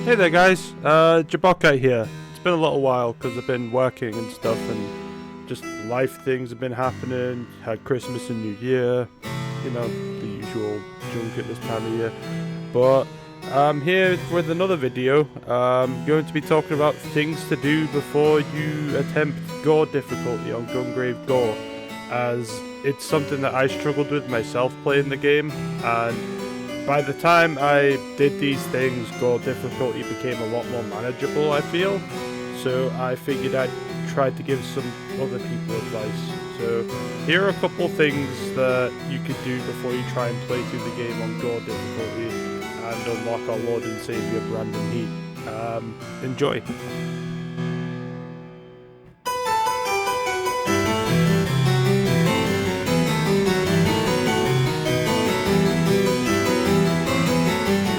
Hey there guys, GORE here. It's been a little while because I've been working and stuff and just life things have been happening. Had Christmas and New Year, you know, the usual junk at this time of year. But I'm here with another video. I'm going to be talking about things to do before you attempt GORE difficulty on Gungrave G.O.R.E, as it's something that I struggled with myself playing the game, and by the time I did these things, GORE difficulty became a lot more manageable, I feel. So I figured I'd try to give some other people advice. So here are a couple things that you could do before you try and play through the game on GORE difficulty and unlock our Lord and Saviour Brandon Heat. Enjoy.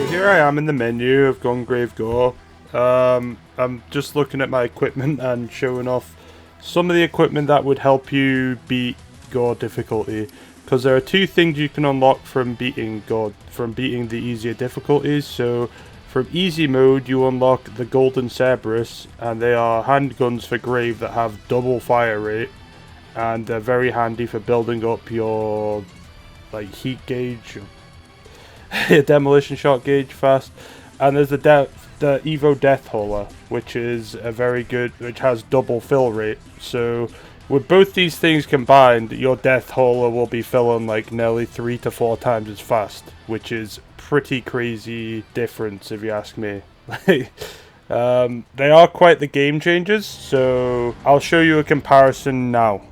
Here I am in the menu of Gungrave G.O.R.E. I'm just looking at my equipment and showing off some of the equipment that would help you beat GORE difficulty, because there are two things you can unlock from beating the easier difficulties. So from easy mode you unlock the Golden Cerberus, and they are handguns for Grave that have double fire rate, and they're very handy for building up your heat gauge, demolition shot gauge fast. And there's the Evo Death Hauler, which is which has double fill rate. So with both these things combined, your Death Hauler will be filling like nearly 3 to 4 times as fast, which is pretty crazy difference if you ask me. They are quite the game changers, so I'll show you a comparison now.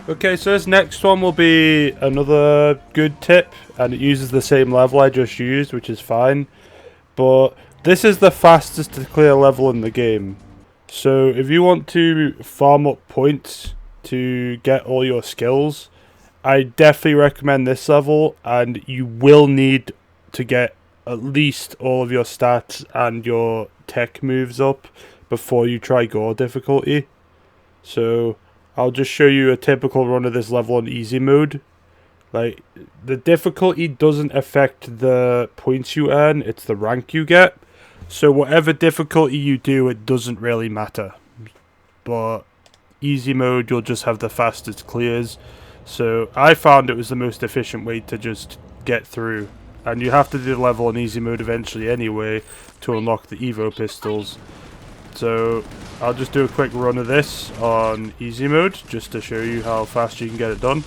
Okay, so this next one will be another good tip, and it uses the same level I just used, which is fine. But this is the fastest to clear level in the game. So if you want to farm up points to get all your skills, I definitely recommend this level, and you will need to get at least all of your stats and your tech moves up before you try GORE difficulty. So I'll just show you a typical run of this level on easy mode. Like, the difficulty doesn't affect the points you earn, it's the rank you get. So whatever difficulty you do, it doesn't really matter. But easy mode, you'll just have the fastest clears. So I found it was the most efficient way to just get through. And you have to do the level on easy mode eventually anyway to unlock the Evo pistols. So I'll just do a quick run of this on easy mode just to show you how fast you can get it done.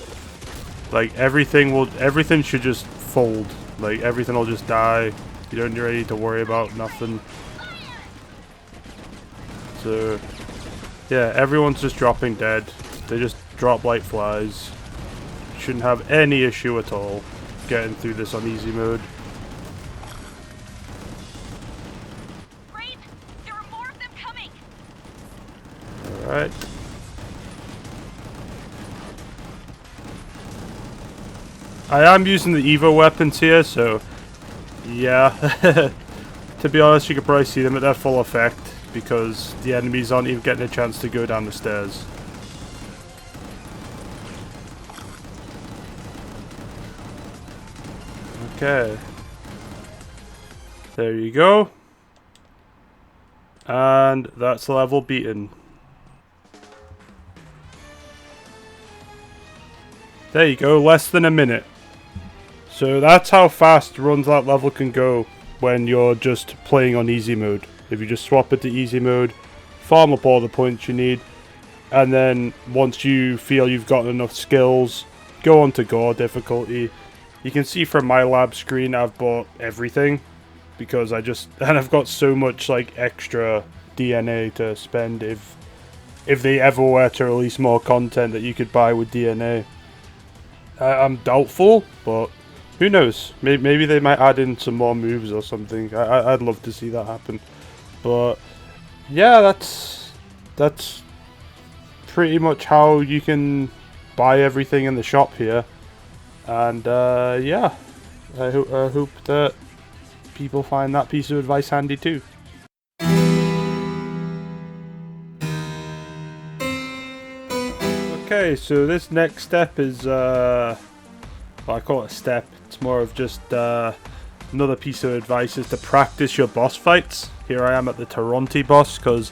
Like, everything should just fold. Like, everything will just die. You don't really need to worry about nothing. So yeah, everyone's just dropping dead. They just drop like flies. Shouldn't have any issue at all getting through this on easy mode. There are more of them coming. Alright. I am using the Evo weapons here, so yeah. To be honest, you could probably see them at their full effect because the enemies aren't even getting a chance to go down the stairs. Okay. There you go. And that's level beaten. There you go, less than a minute. So that's how fast runs that level can go when you're just playing on easy mode. If you just swap it to easy mode, farm up all the points you need, and then once you feel you've got enough skills, go on to GORE difficulty. You can see from my lab screen I've bought everything because I've got so much like extra DNA to spend if they ever were to release more content that you could buy with DNA. I'm doubtful, but who knows? Maybe they might add in some more moves or something. I'd love to see that happen. But yeah, that's pretty much how you can buy everything in the shop here. And yeah, I hope that people find that piece of advice handy too. Okay, so this next step is, well, I call it a step. It's more of just another piece of advice is to practice your boss fights. Here I am at the Toronto boss, because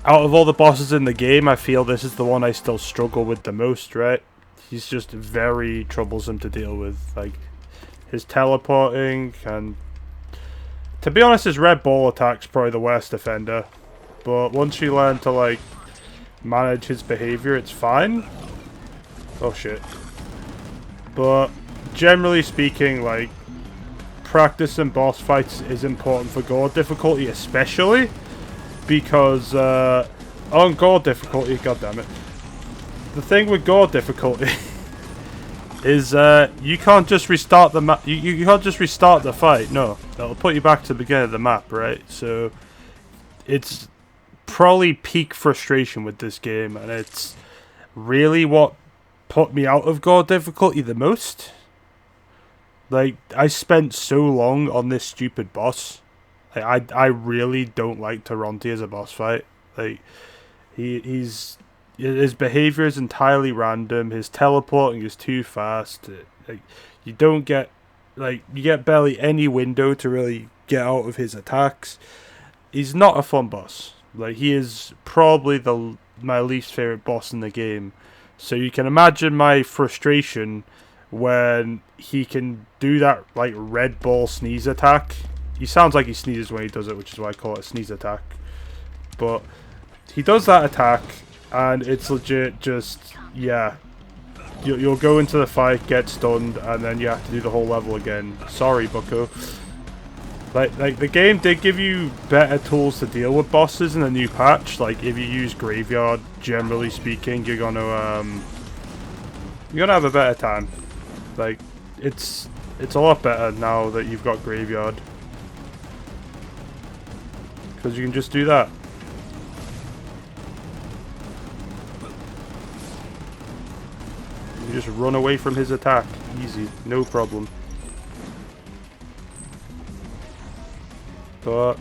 out of all the bosses in the game, I feel this is the one I still struggle with the most, right? He's just very troublesome to deal with. Like, his teleporting, and to be honest, his red ball attack's probably the worst offender. But once you learn to, like, manage his behavior, it's fine. Oh shit. But generally speaking, like, practicing boss fights is important for GORE difficulty, especially because on GORE difficulty, goddammit, the thing with GORE difficulty is you can't just restart the map. You can't just restart the fight. No, that'll put you back to the beginning of the map, right? So it's probably peak frustration with this game, and it's really what put me out of GORE difficulty the most. Like, I spent so long on this stupid boss. Like, I really don't like Toronto as a boss fight. Like, his behavior is entirely random. His teleporting is too fast. Like, you don't get, like, you get barely any window to really get out of his attacks. He's not a fun boss. Like, he is probably my least favorite boss in the game. So you can imagine my frustration when he can do that, like, red ball sneeze attack. He sounds like he sneezes when he does it, which is why I call it a sneeze attack. But he does that attack, and it's legit just, yeah. You'll go into the fight, get stunned, and then you have to do the whole level again. Sorry, bucko. Like the game did give you better tools to deal with bosses in the new patch. Like, if you use Graveyard, generally speaking, you're gonna you're gonna have a better time. Like, it's a lot better now that you've got Graveyard. Because you can just do that. You just run away from his attack. Easy, no problem. But,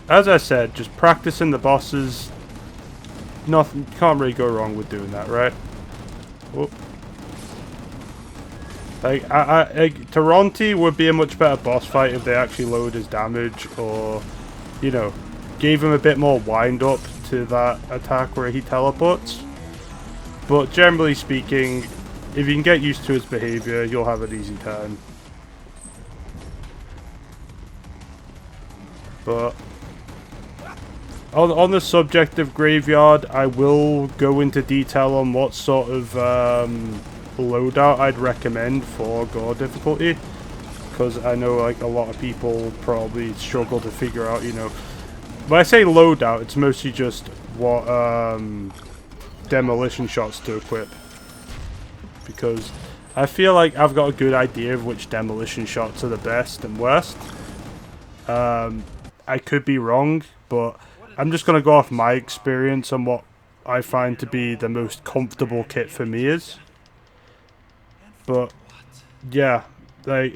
as I said, just practicing the bosses. Nothing, can't really go wrong with doing that, right? Oh. Like, Toronti would be a much better boss fight if they actually lowered his damage, or, you know, gave him a bit more wind up to that attack where he teleports. But generally speaking, if you can get used to his behavior, you'll have an easy time. But on the subject of Graveyard, I will go into detail on what sort of loadout I'd recommend for GORE difficulty, because I know like a lot of people probably struggle to figure out, you know, when I say loadout, it's mostly just what demolition shots to equip, because I feel like I've got a good idea of which demolition shots are the best and worst. I could be wrong, but I'm just going to go off my experience on what I find to be the most comfortable kit for me is. But, yeah, like,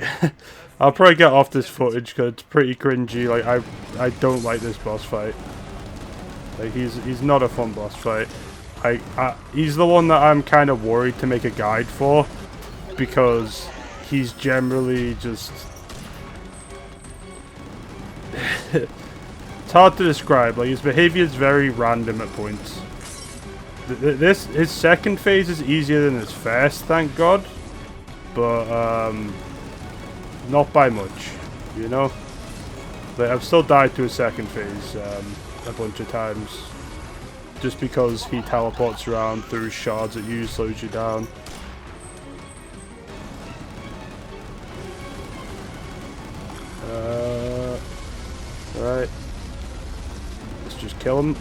I'll probably get off this footage because it's pretty cringy. Like, I don't like this boss fight. Like, he's not a fun boss fight. He's the one that I'm kind of worried to make a guide for, because he's generally just... It's hard to describe. Like, his behavior is very random at points. His second phase is easier than his first, thank God. But, not by much, you know? Like, I've still died to his second phase a bunch of times. Just because he teleports around through shards at you, slows you down. Right. Let's just kill him.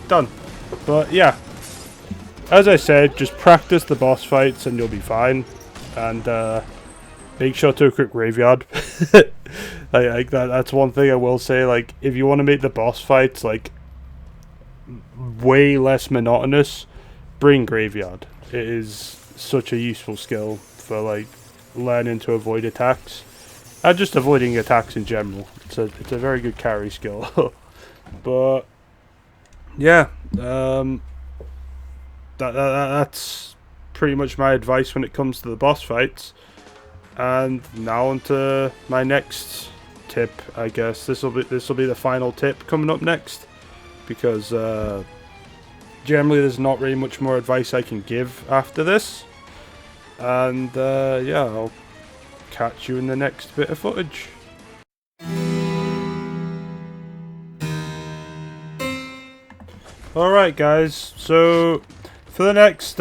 Done. But yeah, as I said, just practice the boss fights and you'll be fine. And make sure to equip Graveyard. like that's one thing I will say. Like, if you want to make the boss fights like way less monotonous, bring Graveyard. It is such a useful skill for like learning to avoid attacks. And just avoiding attacks in general. It's a very good carry skill. But yeah, that's pretty much my advice when it comes to the boss fights. And now on to my next tip, I guess. This will be the final tip coming up next, because generally there's not really much more advice I can give after this. And yeah, I'll catch you in the next bit of footage. Alright guys, so for the next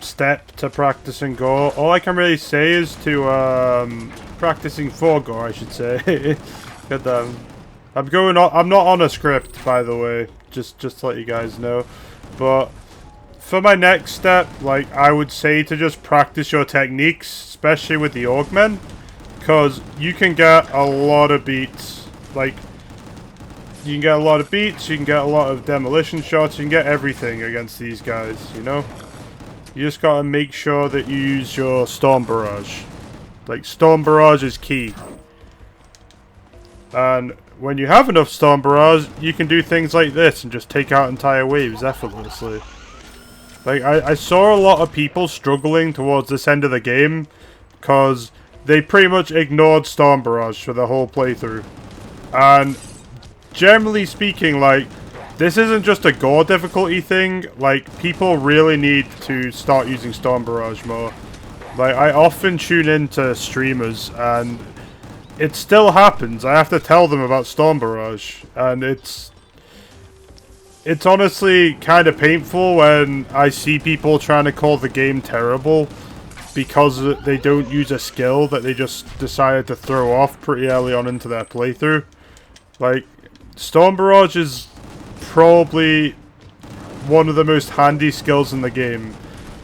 step to practicing GORE, all I can really say is to practicing for GORE, I should say. God damn. I'm not on a script, by the way, just to let you guys know. But for my next step, like, I would say to just practice your techniques, especially with the Augmen, because you can get a lot of beats. Like, you can get a lot of beats, you can get a lot of demolition shots, you can get everything against these guys, you know? You just gotta make sure that you use your Storm Barrage. Like, Storm Barrage is key. And when you have enough Storm Barrage, you can do things like this and just take out entire waves effortlessly. Like, I saw a lot of people struggling towards this end of the game because they pretty much ignored Storm Barrage for the whole playthrough. And generally speaking, like, this isn't just a GORE difficulty thing. Like, people really need to start using Storm Barrage more. Like, I often tune into streamers and it still happens. I have to tell them about Storm Barrage, and it's honestly kind of painful when I see people trying to call the game terrible because they don't use a skill that they just decided to throw off pretty early on into their playthrough. Like, Storm Barrage is probably one of the most handy skills in the game,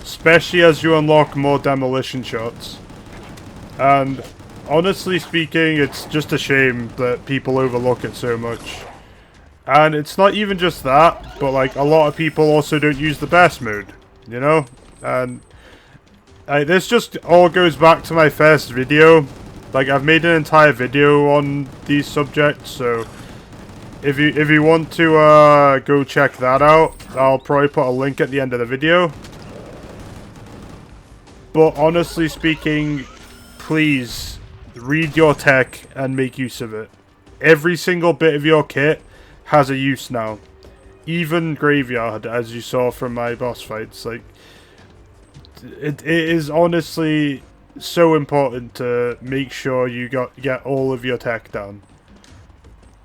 especially as you unlock more demolition shots. And honestly speaking, it's just a shame that people overlook it so much. And it's not even just that, but like a lot of people also don't use the best mode, you know? And this just all goes back to my first video. Like, I've made an entire video on these subjects, so if you want to go check that out, I'll probably put a link at the end of the video. But honestly speaking, please read your tech and make use of it. Every single bit of your kit has a use now. Even Graveyard, as you saw from my boss fights. Like, it is honestly so important to make sure you get all of your tech down,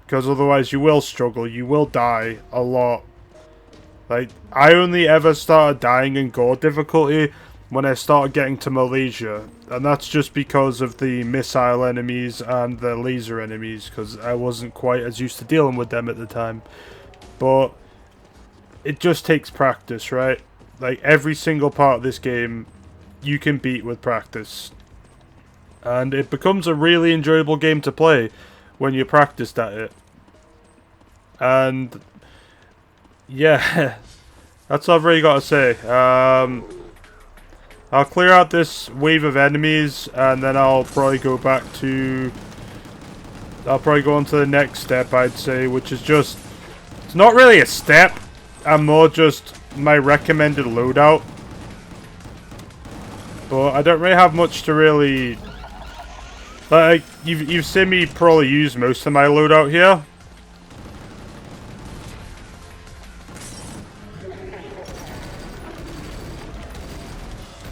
because otherwise you will struggle, you will die a lot. Like, I only ever started dying in GORE difficulty when I started getting to Malaysia, and that's just because of the missile enemies and the laser enemies, because I wasn't quite as used to dealing with them at the time. But it just takes practice, right? Like, every single part of this game you can beat with practice. And it becomes a really enjoyable game to play when you practiced at it. And yeah, that's all I've really got to say. I'll clear out this wave of enemies, and then I'll probably go back to... I'll probably go on to the next step, I'd say, which is just... It's not really a step, and more just my recommended loadout. But I don't really have much to really... Like, you've seen me probably use most of my loadout here.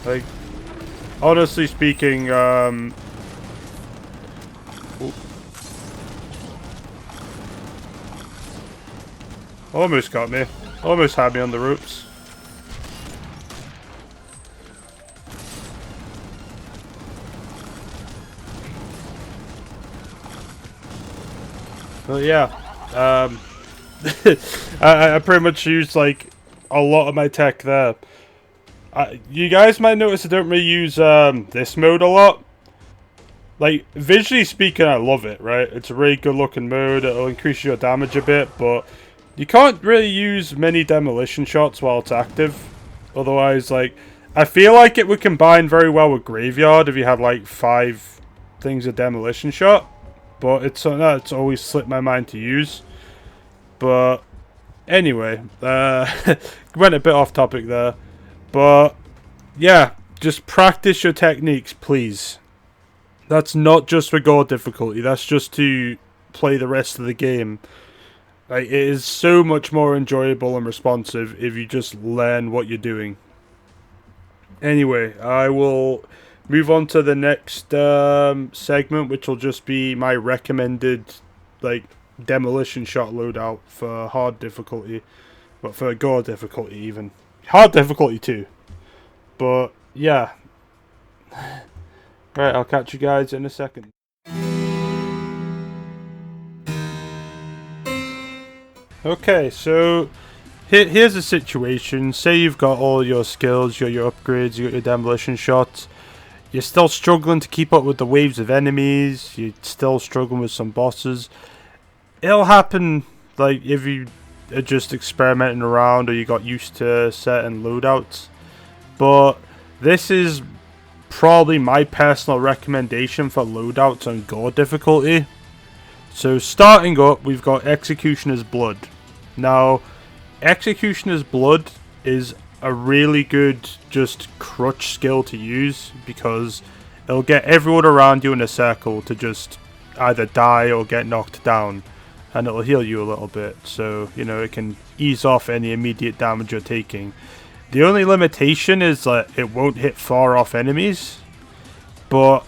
Like, honestly speaking, almost got me. Almost had me on the ropes. Well, yeah, I pretty much used like a lot of my tech there. You guys might notice I don't really use this mode a lot. Like, visually speaking, I love it, right? It's a really good looking mode. It'll increase your damage a bit, but you can't really use many demolition shots while it's active. Otherwise, like, I feel like it would combine very well with Graveyard if you had like 5 things of demolition shot. But it's something that's always slipped my mind to use. But anyway, went a bit off topic there. But yeah, just practice your techniques, please. That's not just for GORE difficulty. That's just to play the rest of the game. Like, it is so much more enjoyable and responsive if you just learn what you're doing. Anyway, I will move on to the next segment, which will just be my recommended, like, demolition shot loadout for hard difficulty, but for GORE difficulty even. Hard difficulty too. But yeah. Right, I'll catch you guys in a second. Okay, so here's the situation. Say you've got all your skills, your upgrades, you got your demolition shots. You're still struggling to keep up with the waves of enemies. You're still struggling with some bosses. It'll happen, like, if you are just experimenting around or you got used to certain loadouts. But this is probably my personal recommendation for loadouts on GORE difficulty. So starting up, we've got Executioner's Blood. Now, Executioner's Blood is a really good just crutch skill to use, because it'll get everyone around you in a circle to just either die or get knocked down, and it'll heal you a little bit, so you know it can ease off any immediate damage you're taking. The only limitation is that it won't hit far off enemies, but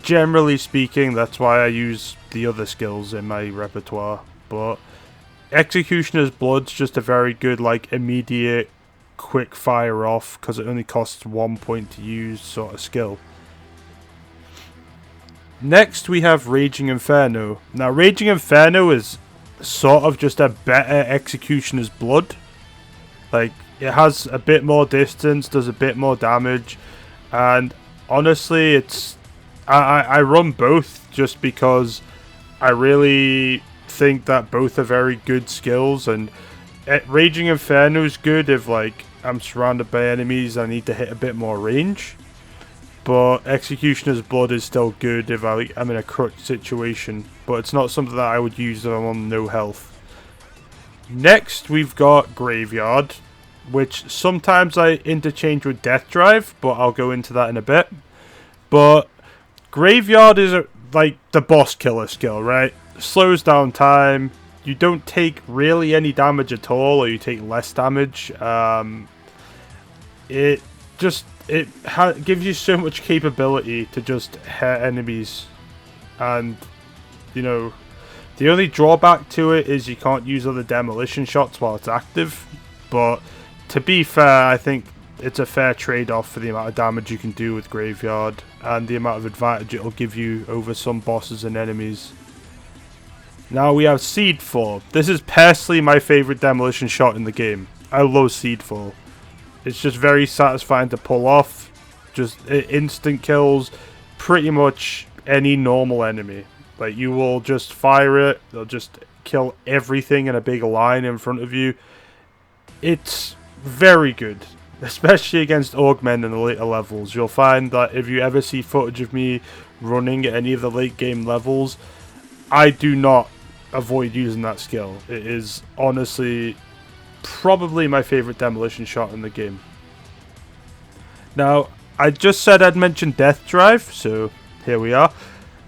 generally speaking, that's why I use the other skills in my repertoire. But Executioner's Blood's just a very good, like, immediate quick fire off, because it only costs 1 point to use sort of skill. Next we have Raging Inferno. Now Raging Inferno is sort of just a better Executioner's Blood. Like, it has a bit more distance, does a bit more damage, and honestly, I run both just because I really think that both are very good skills, and Raging Inferno is good if, like, I'm surrounded by enemies I need to hit a bit more range. But Executioner's Blood is still good if I'm in a crutch situation, but it's not something that I would use if I'm on no health. Next, we've got Graveyard, which sometimes I interchange with Death Drive, but I'll go into that in a bit. But Graveyard is like the boss killer skill, right? Slows down time. You don't take really any damage at all, or you take less damage. It gives you so much capability to just hit enemies, and you know, the only drawback to it is you can't use other demolition shots while it's active. But to be fair, I think it's a fair trade-off for the amount of damage you can do with Graveyard and the amount of advantage it'll give you over some bosses and enemies. Now we have Seedfall. This is personally my favourite demolition shot in the game. I love Seedfall. It's just very satisfying to pull off. Just instant kills pretty much any normal enemy. Like, you will just fire it, they'll just kill everything in a big line in front of you. It's very good, especially against Augmen in the later levels. You'll find that if you ever see footage of me running at any of the late game levels, I do not avoid using that skill. It is honestly probably my favourite demolition shot in the game. Now, I just said I'd mention Death Drive, so here we are.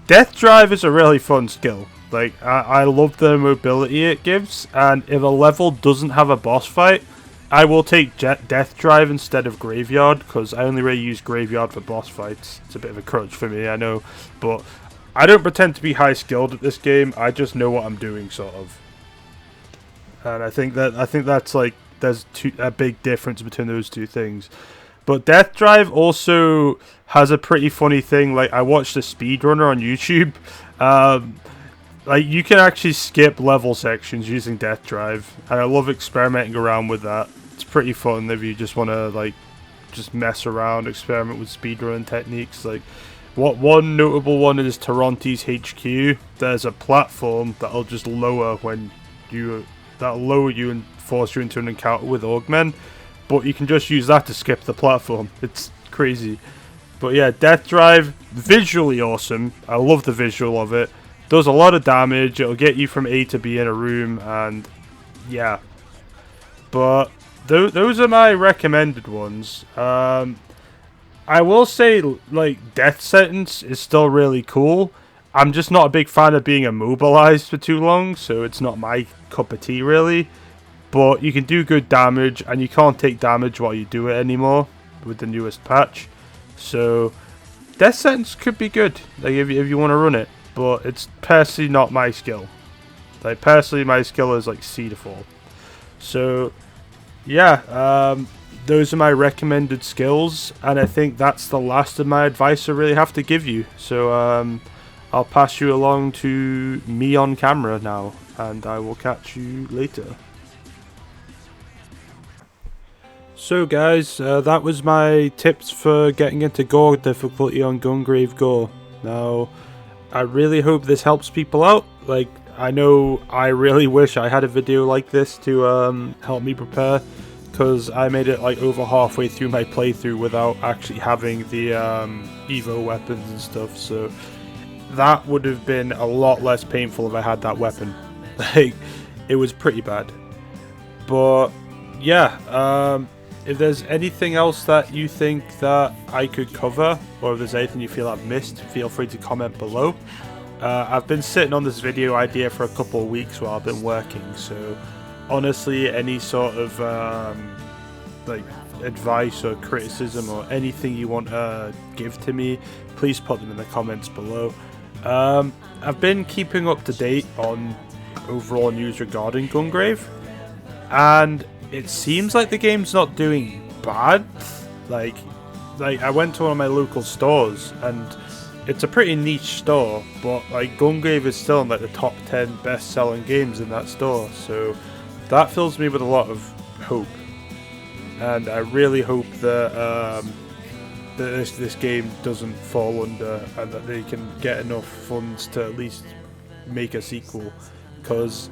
Death Drive is a really fun skill. Like, I love the mobility it gives, and if a level doesn't have a boss fight, I will take Death Drive instead of Graveyard, because I only really use Graveyard for boss fights. It's a bit of a crutch for me, I know, but I don't pretend to be high skilled at this game. I just know what I'm doing, sort of. And I think that's like, there's a big difference between those two things. But Death Drive also has a pretty funny thing. Like, I watched a speedrunner on YouTube. Like, you can actually skip level sections using Death Drive, and I love experimenting around with that. It's pretty fun if you just want to, like, just mess around, experiment with speedrunning techniques. Like, one notable one is Toronti's HQ. There's a platform that'll just lower that'll lower you and force you into an encounter with Augmen. But you can just use that to skip the platform. It's crazy. But yeah, Death Drive, visually awesome. I love the visual of it. Does a lot of damage. It'll get you from A to B in a room, and yeah. But those are my recommended ones. I will say, like, Death Sentence is still really cool. I'm just not a big fan of being immobilized for too long, so it's not my cup of tea, really. But you can do good damage, and you can't take damage while you do it anymore with the newest patch. So Death Sentence could be good, like, if you want to run it. But it's personally not my skill. Like, personally, my skill is like Seedfall. So yeah, those are my recommended skills, and I think that's the last of my advice I really have to give you. So I'll pass you along to me on camera now, and I will catch you later. So guys, that was my tips for getting into GORE difficulty on Gungrave G.O.R.E. Now, I really hope this helps people out. Like, I know I really wish I had a video like this to help me prepare, because I made it like over halfway through my playthrough without actually having the Evo weapons and stuff, so that would have been a lot less painful if I had that weapon. Like, it was pretty bad. But yeah, if there's anything else that you think that I could cover, or if there's anything you feel I've missed, feel free to comment below. I've been sitting on this video idea for a couple of weeks while I've been working, so honestly, any sort of like advice or criticism or anything you want to give to me, please put them in the comments below. I've been keeping up to date on overall news regarding Gungrave, and it seems like the game's not doing bad. Like I went to one of my local stores, and it's a pretty niche store, but like Gungrave is still in like the top 10 best-selling games in that store, so that fills me with a lot of hope. and I really hope that that this game doesn't fall under, and that they can get enough funds to at least make a sequel, because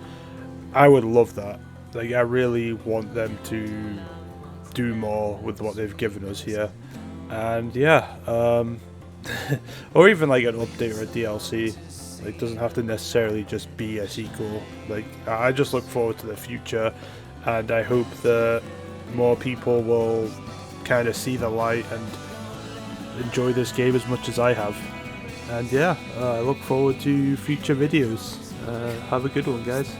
I would love that. Like, I really want them to do more with what they've given us here, and yeah, or even like an update or a DLC. It doesn't have to necessarily just be a sequel. Like, I just look forward to the future, and I hope that more people will kind of see the light and enjoy this game as much as I have. And yeah, I look forward to future videos. Have a good one, guys.